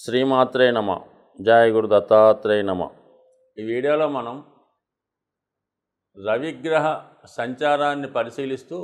శ్రీమాత్రే నమ. జయ గురు దత్తాత్రేయ నమ. ఈ వీడియోలో మనం రవిగ్రహ సంచారాన్ని పరిశీలిస్తూ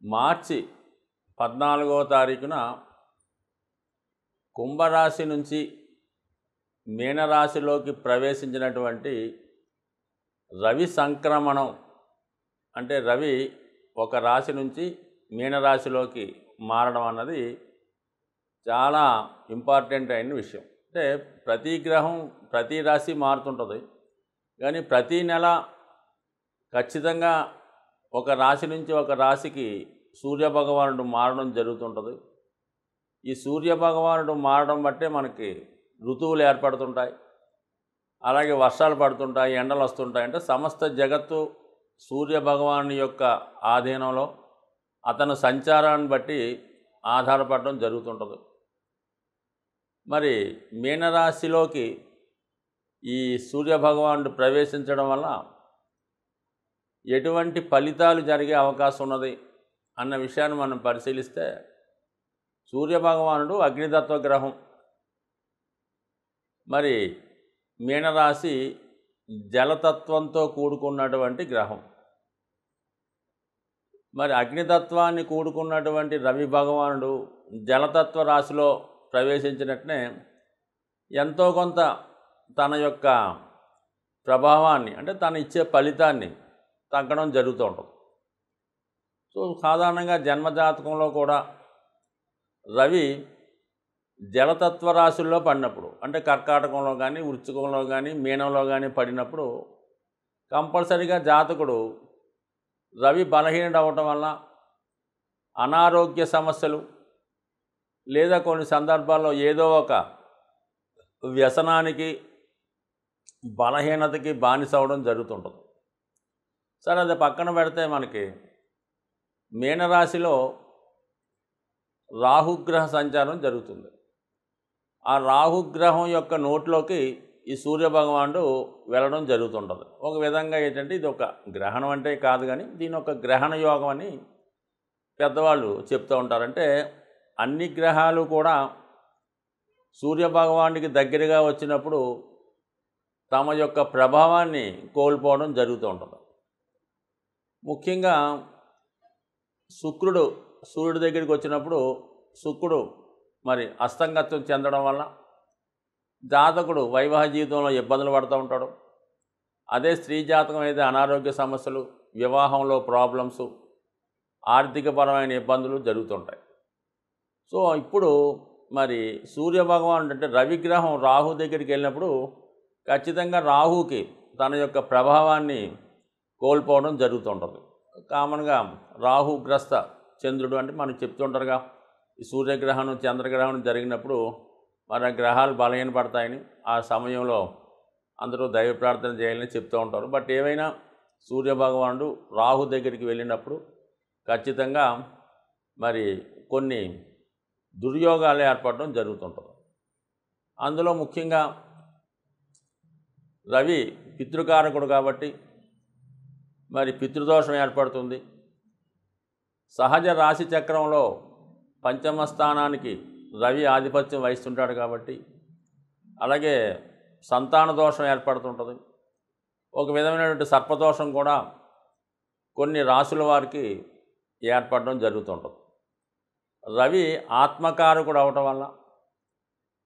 మార్చి 14వ తారీఖున కుంభరాశి నుంచి మీనరాశిలోకి ప్రవేశించినటువంటి రవి సంక్రమణం, అంటే రవి ఒక రాశి నుంచి మీనరాశిలోకి మారడం అన్నది చాలా ఇంపార్టెంట్ అయిన విషయం. అంటే ప్రతి గ్రహం ప్రతి రాశి మారుతుంటుంది, కానీ ప్రతి నెల ఖచ్చితంగా ఒక రాశి నుంచి ఒక రాశికి సూర్యభగవానుడు మారడం జరుగుతుంటుంది. ఈ సూర్యభగవానుడు మారడం బట్టే మనకి ఋతువులు ఏర్పడుతుంటాయి, అలాగే వర్షాలు పడుతుంటాయి, ఎండలు వస్తుంటాయి. అంటే సమస్త జగత్తు సూర్యభగవాను యొక్క ఆధీనంలో అతను సంచారాన్ని బట్టి ఆధారపడడం జరుగుతుంటుంది. మరి మీనరాశిలోకి ఈ సూర్యభగవానుడు ప్రవేశించడం వల్ల ఎటువంటి ఫలితాలు జరిగే అవకాశం ఉన్నది అన్న విషయాన్ని మనం పరిశీలిస్తే, సూర్యభగవానుడు అగ్నితత్వ గ్రహం. మరి మీనరాశి జలతత్వంతో కూడుకున్నటువంటి గ్రహం. మరి అగ్నితత్వాన్ని కూడుకున్నటువంటి రవి భగవానుడు జలతత్వ రాశిలో ప్రవేశించినట్నే ఎంతో కొంత తన యొక్క ప్రభావాన్ని, అంటే తను ఇచ్చే ఫలితాన్ని తగ్గడం జరుగుతూ ఉంటుంది. సో సాధారణంగా జన్మజాతకంలో కూడా రవి జలతత్వ రాశుల్లో పడినప్పుడు, అంటే కర్కాటకంలో కానీ వృశ్చికంలో కానీ మీనంలో కానీ పడినప్పుడు కంపల్సరీగా జాతకుడు రవి బలహీనుడు అవ్వటం వల్ల అనారోగ్య సమస్యలు, లేదా కొన్ని సందర్భాల్లో ఏదో ఒక వ్యసనానికి, బలహీనతకి బానిస అవ్వడం జరుగుతుంటుంది. సరే, అది పక్కన పెడితే మనకి మీనరాశిలో రాహుగ్రహ సంచారం జరుగుతుంది. ఆ రాహుగ్రహం యొక్క నోట్లోకి ఈ సూర్యభగవానుడు వెళ్ళడం జరుగుతుంటుంది. ఒక విధంగా ఏంటంటే ఇది ఒక గ్రహణం అంటే కాదు, కానీ దీని ఒక గ్రహణ యోగం అని పెద్దవాళ్ళు చెప్తూ ఉంటారంటే అన్ని గ్రహాలు కూడా సూర్యభగవానుడికి దగ్గరగా వచ్చినప్పుడు తమ యొక్క ప్రభావాన్ని కోల్పోవడం జరుగుతూ ఉంటుంది. ముఖ్యంగా శుక్రుడు సూర్యుడి దగ్గరికి వచ్చినప్పుడు శుక్రుడు మరి అస్తంగత్వం చెందడం వల్ల జాతకుడు వైవాహిక జీవితంలో ఇబ్బందులు పడుతూ ఉంటాడు. అదే స్త్రీ జాతకం అయితే అనారోగ్య సమస్యలు, వివాహంలో ప్రాబ్లమ్స్, ఆర్థికపరమైన ఇబ్బందులు జరుగుతుంటాయి. సో ఇప్పుడు మరి సూర్యభగవానుడు అంటే రవిగ్రహం రాహు దగ్గరికి వెళ్ళినప్పుడు ఖచ్చితంగా రాహుకి తన యొక్క ప్రభావాన్ని కోల్పోవడం జరుగుతుంటుంది. కామన్గా రాహుగ్రస్త చంద్రుడు అంటే మనకు చెప్తుంటారుగా, ఈ సూర్యగ్రహణం చంద్రగ్రహణం జరిగినప్పుడు మరి గ్రహాలు బలహీనపడతాయని, ఆ సమయంలో అందరూ దైవ ప్రార్థన చేయాలని చెప్తూ ఉంటారు. బట్ ఏవైనా సూర్యభగవానుడు రాహు దగ్గరికి వెళ్ళినప్పుడు ఖచ్చితంగా మరి కొన్ని దుర్యోగాలు ఏర్పడడం జరుగుతుంటుంది. అందులో ముఖ్యంగా రవి పితృకారకుడు కాబట్టి మరి పితృదోషం ఏర్పడుతుంది. సహజ రాశి చక్రంలో పంచమ స్థానానికి రవి ఆధిపత్యం వహిస్తుంటాడు కాబట్టి, అలాగే సంతాన దోషం ఏర్పడుతుంటుంది. ఒక విధమైనటువంటి సర్పదోషం కూడా కొన్ని రాశుల వారికి ఏర్పడడం జరుగుతుంటుంది. రవి ఆత్మకారకుడు అవటం వల్ల,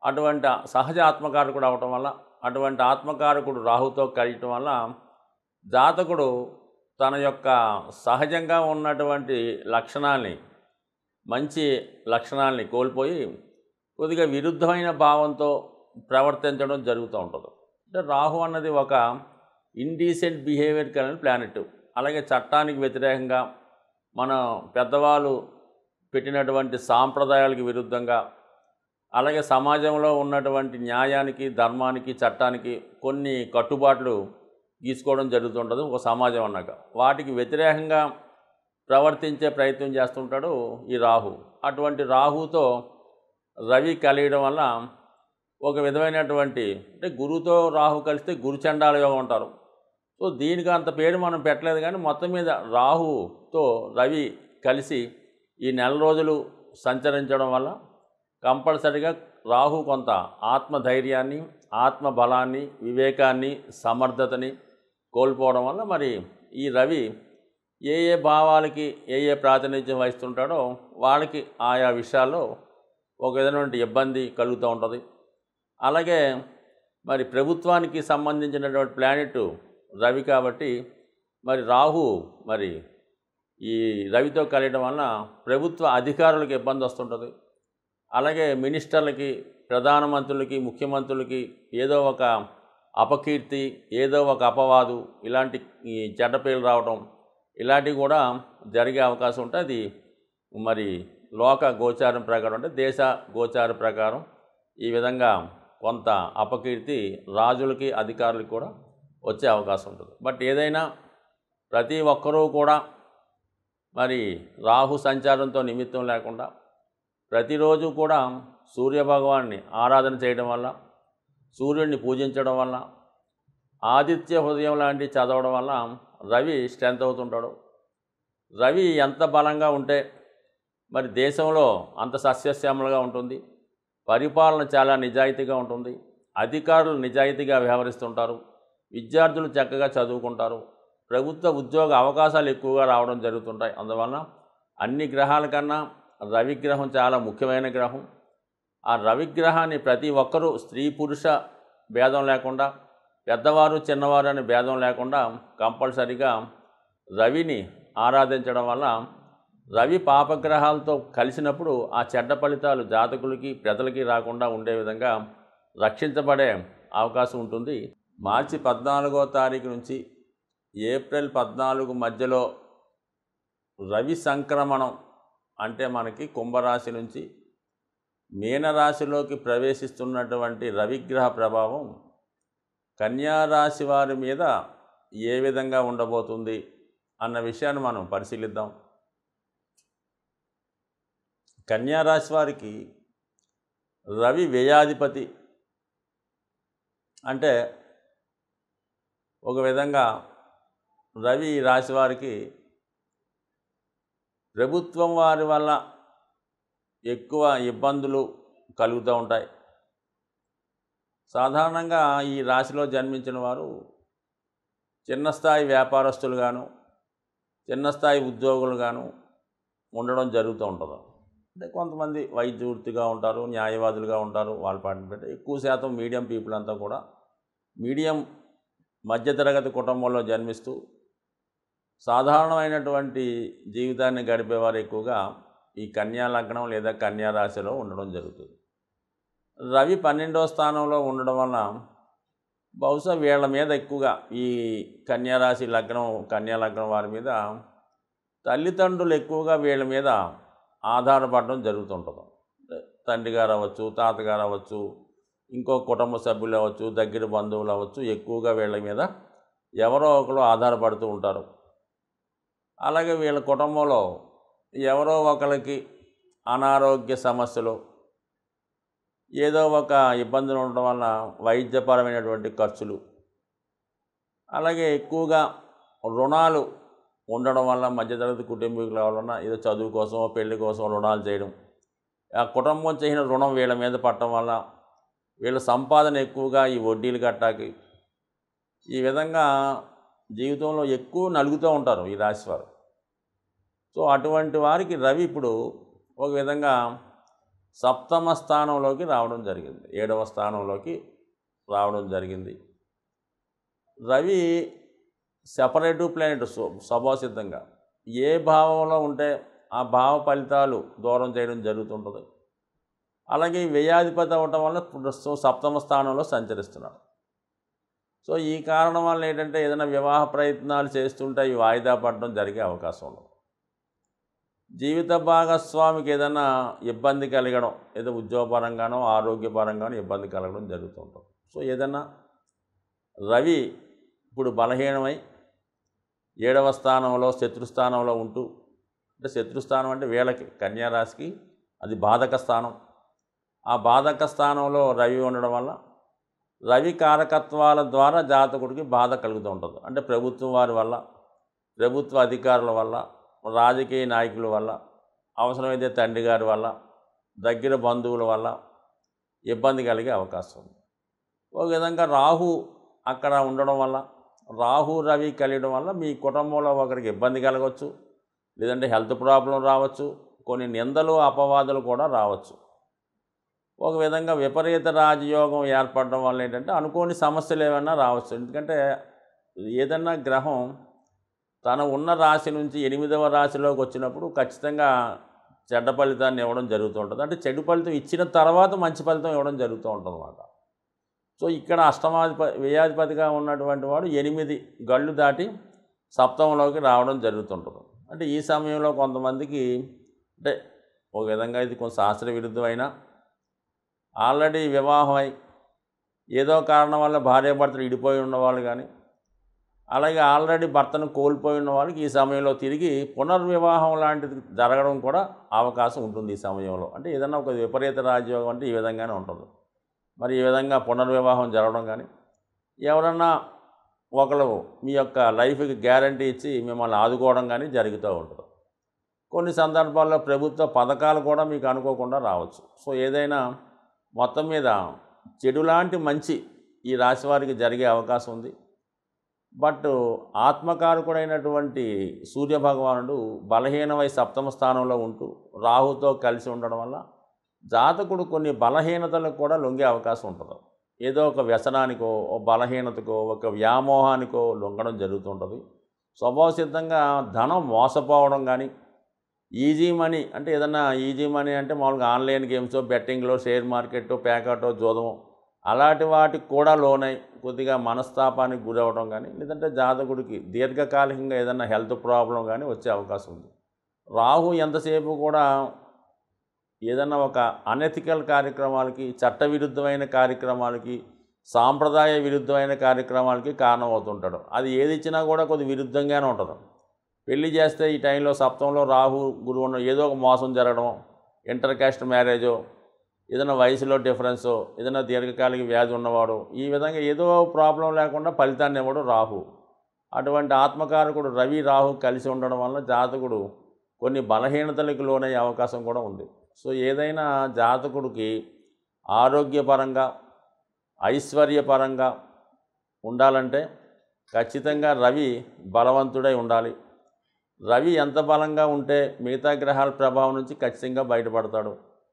అటువంటి సహజ ఆత్మకారకుడు అవటం వల్ల, అటువంటి ఆత్మకారకుడు రాహుతో కలియటం వల్ల జాతకుడు తన యొక్క సహజంగా ఉన్నటువంటి లక్షణాల్ని, మంచి లక్షణాలని కోల్పోయి కొద్దిగా విరుద్ధమైన భావంతో ప్రవర్తించడం జరుగుతూ ఉంటుంది. అంటే రాహు అన్నది ఒక ఇండీసెంట్ బిహేవియర్ కలిగిన ప్లానెట్. అలాగే చట్టానికి వ్యతిరేకంగా, మన పెద్దవాళ్ళు పెట్టినటువంటి సాంప్రదాయాలకు విరుద్ధంగా, అలాగే సమాజంలో ఉన్నటువంటి న్యాయానికి, ధర్మానికి, చట్టానికి కొన్ని కట్టుబాట్లు గీసుకోవడం జరుగుతుంటుంది ఒక సమాజం అన్నాక. వాటికి వ్యతిరేకంగా ప్రవర్తించే ప్రయత్నం చేస్తుంటాడు ఈ రాహు. అటువంటి రాహుతో రవి కలియడం వల్ల ఒక విధమైనటువంటి, అంటే గురువుతో రాహు కలిస్తే గురుచండాల యోగం అంటారు. సో దీనికి అంత పేరు మనం పెట్టలేదు, కానీ మొత్తం మీద రాహుతో రవి కలిసి ఈ నెల రోజులు సంచరించడం వల్ల కంపల్సరిగా రాహు కొంత ఆత్మధైర్యాన్ని, ఆత్మబలాన్ని, వివేకాన్ని, సమర్థతని కోల్పోవడం వల్ల మరి ఈ రవి ఏ ఏ భావాలకి ఏ ప్రాతినిధ్యం వహిస్తుంటాడో వాళ్ళకి ఆయా విషయాల్లో ఒక విధమైనటువంటి ఇబ్బంది కలుగుతూ ఉంటుంది. అలాగే మరి ప్రభుత్వానికి సంబంధించినటువంటి ప్లానెట్ రవి కాబట్టి మరి రాహు మరి ఈ రవితో కలియడం వలన ప్రభుత్వ అధికారులకు ఇబ్బంది వస్తుంటుంది. అలాగే మినిస్టర్లకి, ప్రధానమంత్రులకి, ముఖ్యమంత్రులకి ఏదో ఒక అపకీర్తి, ఏదో ఒక అపవాదు, ఇలాంటి ఈ చెడ్డ పేర్లు రావడం ఇలాంటివి కూడా జరిగే అవకాశం ఉంటుంది. అది మరి లోక గోచారం ప్రకారం అంటే దేశ గోచార ప్రకారం ఈ విధంగా కొంత అపకీర్తి రాజులకి, అధికారులకి కూడా వచ్చే అవకాశం ఉంటుంది. బట్ ఏదైనా ప్రతి ఒక్కరూ కూడా మరి రాహు సంచారంతో నిమిత్తం లేకుండా ప్రతిరోజు కూడా సూర్యభగవాన్ని ఆరాధన చేయడం వల్ల, సూర్యుడిని పూజించడం వల్ల, ఆదిత్య హృదయం లాంటివి చదవడం వల్ల రవి స్ట్రెంత్ అవుతుంటాడు. రవి ఎంత బలంగా ఉంటే మరి దేశంలో అంత సస్యశ్యామలుగా ఉంటుంది, పరిపాలన చాలా నిజాయితీగా ఉంటుంది, అధికారులు నిజాయితీగా వ్యవహరిస్తుంటారు, విద్యార్థులు చక్కగా చదువుకుంటారు, ప్రభుత్వ ఉద్యోగ అవకాశాలు ఎక్కువగా రావడం జరుగుతుంటాయి. అందువలన అన్ని గ్రహాల కన్నా రవిగ్రహం చాలా ముఖ్యమైన గ్రహం. ఆ రవిగ్రహాన్ని ప్రతి ఒక్కరూ స్త్రీ పురుష భేదం లేకుండా, పెద్దవారు చిన్నవారు అనే భేదం లేకుండా కంపల్సరిగా రవిని ఆరాధించడం వల్ల రవి పాపగ్రహాలతో కలిసినప్పుడు ఆ చెడ్డ ఫలితాలు జాతకులకి, ప్రజలకి రాకుండా ఉండే విధంగా రక్షించబడే అవకాశం ఉంటుంది. మార్చి 14వ తారీఖు నుంచి ఏప్రిల్ 14 మధ్యలో రవి సంక్రమణం అంటే మనకి కుంభరాశి నుంచి మీనరాశిలోకి ప్రవేశిస్తున్నటువంటి రవిగ్రహ ప్రభావం కన్యారాశి వారి మీద ఏ విధంగా ఉండబోతుంది అన్న విషయాన్ని మనం పరిశీలిద్దాం. కన్యారాశి వారికి రవి వ్యయాధిపతి అంటే ఒక విధంగా రవి రాశి వారికి ప్రభుత్వం వారి వల్ల ఎక్కువ ఇబ్బందులు కలుగుతూ ఉంటాయి. సాధారణంగా ఈ రాశిలో జన్మించిన వారు చిన్న స్థాయి వ్యాపారస్తులుగాను, చిన్న స్థాయి ఉద్యోగులుగాను ఉండడం జరుగుతూ ఉంటుంది. అంటే కొంతమంది వైద్య వృత్తిగా ఉంటారు, న్యాయవాదులుగా ఉంటారు, వాళ్ళ పాటిని పెట్టి ఎక్కువ శాతం మీడియం పీపుల్ అంతా కూడా మీడియం మధ్యతరగతి కుటుంబంలో జన్మిస్తూ సాధారణమైనటువంటి జీవితాన్ని గడిపేవారు ఎక్కువగా ఈ కన్యా లగ్నం లేదా కన్యా రాశిలో ఉండడం జరుగుతుంది. రవి 12వ స్థానంలో ఉండడం వలన బహుశా వీళ్ళ మీద ఎక్కువగా ఈ కన్యారాశి లగ్నం, కన్యా లగ్నం వారి మీద తల్లిదండ్రులు ఎక్కువగా వీళ్ళ మీద ఆధారపడడం జరుగుతుంటుంది. తండ్రి గారు అవ్వచ్చు, తాతగారు అవ్వచ్చు, ఇంకో కుటుంబ సభ్యులు అవ్వచ్చు, దగ్గర బంధువులు అవ్వచ్చు, ఎక్కువగా వీళ్ళ మీద ఎవరో ఒకరు ఆధారపడుతూ ఉంటారు. అలాగే వీళ్ళ కుటుంబంలో ఎవరో ఒకరికి అనారోగ్య సమస్యలు, ఏదో ఒక ఇబ్బందులు ఉండడం వలన వైద్యపరమైనటువంటి ఖర్చులు, అలాగే ఎక్కువగా రుణాలు ఉండడం వల్ల మధ్యతరగతి కుటుంబీకుల వలన ఏదో చదువు కోసమో పెళ్లి కోసం రుణాలు చేయడం, ఆ కుటుంబం చేసిన రుణం వీళ్ళ మీద పడటం వల్ల వీళ్ళ సంపాదన ఎక్కువగా ఈ వడ్డీలు కట్టాకి ఈ విధంగా జీవితంలో ఎక్కువ నలుగుతూ ఉంటారు ఈ రాశివారు. సో అటువంటి వారికి రవి ఇప్పుడు ఒక విధంగా సప్తమ స్థానంలోకి రావడం జరిగింది, 7వ స్థానంలోకి రావడం జరిగింది. రవి సెపరేటివ్ ప్లానెట్ స్వభావసిద్ధంగా ఏ భావంలో ఉంటే ఆ భావ ఫలితాలు దూరం చేయడం జరుగుతుంటుంది. అలాగే వ్యయాధిపతి అవ్వటం వల్ల ప్రస్తుతం సప్తమ స్థానంలో సంచరిస్తున్నాడు. సో ఈ కారణం వల్ల ఏంటంటే ఏదైనా వివాహ ప్రయత్నాలు చేస్తుంటే అవి వాయిదా పడడం జరిగే అవకాశం ఉంది. జీవిత భాగస్వామికి ఏదైనా ఇబ్బంది కలగడం, ఏదో ఉద్యోగపరంగానో ఆరోగ్యపరంగానో ఇబ్బంది కలగడం జరుగుతుంటుంది. సో ఏదైనా రవి ఇప్పుడు బలహీనమై 7వ స్థానంలో శత్రుస్థానంలో ఉంటూ, అంటే శత్రుస్థానం అంటే వీళ్ళకి కన్యారాశికి అది బాధక స్థానం. ఆ బాధక స్థానంలో రవి ఉండడం వల్ల రవి కారకత్వాల ద్వారా జాతకుడికి బాధ కలుగుతూ ఉంటుంది. అంటే ప్రభుత్వం వారి వల్ల, ప్రభుత్వ అధికారుల వల్ల, రాజకీయ నాయకుల వల్ల, అవసరమైతే తండ్రి గారి వల్ల, దగ్గర బంధువుల వల్ల ఇబ్బంది కలిగే అవకాశం ఉంది. ఒక విధంగా రాహు అక్కడ ఉండడం వల్ల, రాహు రవి కలియడం వల్ల మీ కుటుంబంలో ఒకరికి ఇబ్బంది కలగవచ్చు, లేదంటే హెల్త్ ప్రాబ్లం రావచ్చు, కొన్ని నిందలు అపవాదులు కూడా రావచ్చు. ఒక విధంగా విపరీత రాజయోగం ఏర్పడడం వల్ల ఏంటంటే అనుకోని సమస్యలు ఏమైనా రావచ్చు. ఎందుకంటే ఏదన్నా గ్రహం తన ఉన్న రాశి నుంచి 8వ రాశిలోకి వచ్చినప్పుడు ఖచ్చితంగా చెడ్డ ఫలితాన్ని ఇవ్వడం జరుగుతూ ఉంటుంది. అంటే చెడు ఫలితం ఇచ్చిన తర్వాత మంచి ఫలితం ఇవ్వడం జరుగుతూ ఉంటుంది అన్నమాట. సో ఇక్కడ వ్యయాధిపతిగా ఉన్నటువంటి వాడు 8 గళ్ళు దాటి సప్తమంలోకి రావడం జరుగుతుంటుంది. అంటే ఈ సమయంలో కొంతమందికి అంటే ఒక విధంగా ఇది కొంచెం శాస్త్ర విరుద్ధమైన, ఆల్రెడీ వివాహమై ఏదో కారణం వల్ల భార్యాభర్తలు విడిపోయి ఉన్నవాళ్ళు కానీ, అలాగే ఆల్రెడీ భర్తను కోల్పోయి ఉన్న వాళ్ళకి ఈ సమయంలో తిరిగి పునర్వివాహం లాంటిది జరగడం కూడా అవకాశం ఉంటుంది ఈ సమయంలో. అంటే ఏదన్నా ఒక విపరీత రాజయోగం అంటే ఈ విధంగానే ఉంటుంది. మరి ఈ విధంగా పునర్వివాహం జరగడం కానీ, ఎవరన్నా ఒకరు మీ యొక్క లైఫ్కి గ్యారంటీ ఇచ్చి మిమ్మల్ని ఆదుకోవడం కానీ జరుగుతూ ఉంటుంది. కొన్ని సందర్భాల్లో ప్రభుత్వ పథకాలు కూడా మీకు అనుకోకుండా రావచ్చు. సో ఏదైనా మొత్తం మీద చెడు లాంటి మంచి ఈ రాశి వారికి జరిగే అవకాశం ఉంది. బట్ ఆత్మకారకుడైనటువంటి సూర్యభగవానుడు బలహీనమై సప్తమ స్థానంలో ఉంటూ రాహుతో కలిసి ఉండడం వల్ల జాతకుడు కొన్ని బలహీనతలకు కూడా లొంగే అవకాశం ఉంటుంది. ఏదో ఒక వ్యసనానికో, ఒక బలహీనతకో, ఒక వ్యామోహానికో లొంగడం జరుగుతుంటుంది. స్వభావ సిద్ధంగా ధనం మోసపోవడం కానీ, ఈజీ మనీ అంటే ఏదన్నా ఈజీ మనీ అంటే మామూలుగా ఆన్లైన్ గేమ్స్, బెట్టింగ్లో, షేర్ మార్కెట్, ప్యాకెటో, జోదమో అలాంటి వాటికి కూడా లోనై కొద్దిగా మనస్తాపానికి గురవడం కానీ, లేదంటే జాతకుడికి దీర్ఘకాలికంగా ఏదైనా హెల్త్ ప్రాబ్లం కానీ వచ్చే అవకాశం ఉంది. రాహు ఎంతసేపు కూడా ఏదన్నా ఒక అనెథికల్ కార్యక్రమాలకి, చట్టవిరుద్ధమైన కార్యక్రమాలకి, సాంప్రదాయ విరుద్ధమైన కార్యక్రమాలకి కారణం అవుతుంటాడు. అది ఏది ఇచ్చినా కూడా కొద్ది విరుద్ధంగానే ఉంటుంది. పెళ్లి చేస్తే ఈ టైంలో సప్తంలో రాహు గురువు ఉన్న ఏదో ఒక మోసం జరగడం, ఇంటర్ కాస్ట్ మ్యారేజో, ఏదైనా వయసులో డిఫరెన్సో, ఏదైనా దీర్ఘకాలిక వ్యాధి ఉన్నవాడు, ఈ విధంగా ఏదో ప్రాబ్లం లేకుండా ఫలితాన్ని ఇవ్వడం రాహు. అటువంటి ఆత్మకారకుడు రవి రాహు కలిసి ఉండడం వల్ల జాతకుడు కొన్ని బలహీనతలకు లోనయ్యే అవకాశం కూడా ఉంది. సో ఏదైనా జాతకుడికి ఆరోగ్యపరంగా, ఐశ్వర్యపరంగా ఉండాలంటే ఖచ్చితంగా రవి బలవంతుడై ఉండాలి. రవి ఎంత బలంగా ఉంటే మిగతా గ్రహాల ప్రభావం నుంచి ఖచ్చితంగా బయటపడతాడు.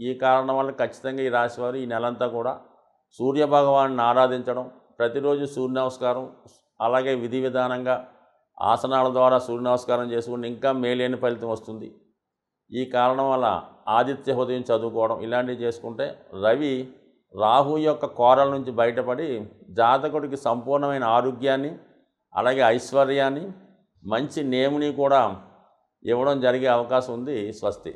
ఈ కారణం వల్ల ఖచ్చితంగా ఈ రాశివారు ఈ నెలంతా కూడా సూర్యభగవాన్ని ఆరాధించడం, ప్రతిరోజు సూర్య నమస్కారం, అలాగే విధి విధానంగా ఆసనాల ద్వారా సూర్య నమస్కారం చేసుకుంటే ఇంకా మేలైన ఫలితం వస్తుంది. ఈ కారణం వల్ల ఆదిత్య హృదయం చదువుకోవడం ఇలాంటివి చేసుకుంటే రవి రాహు యొక్క కోరల నుంచి బయటపడి జాతకుడికి సంపూర్ణమైన ఆరోగ్యాన్ని, అలాగే ఐశ్వర్యాన్ని, మంచి నేముని కూడా ఇవ్వడం జరిగే అవకాశం ఉంది. స్వస్తి.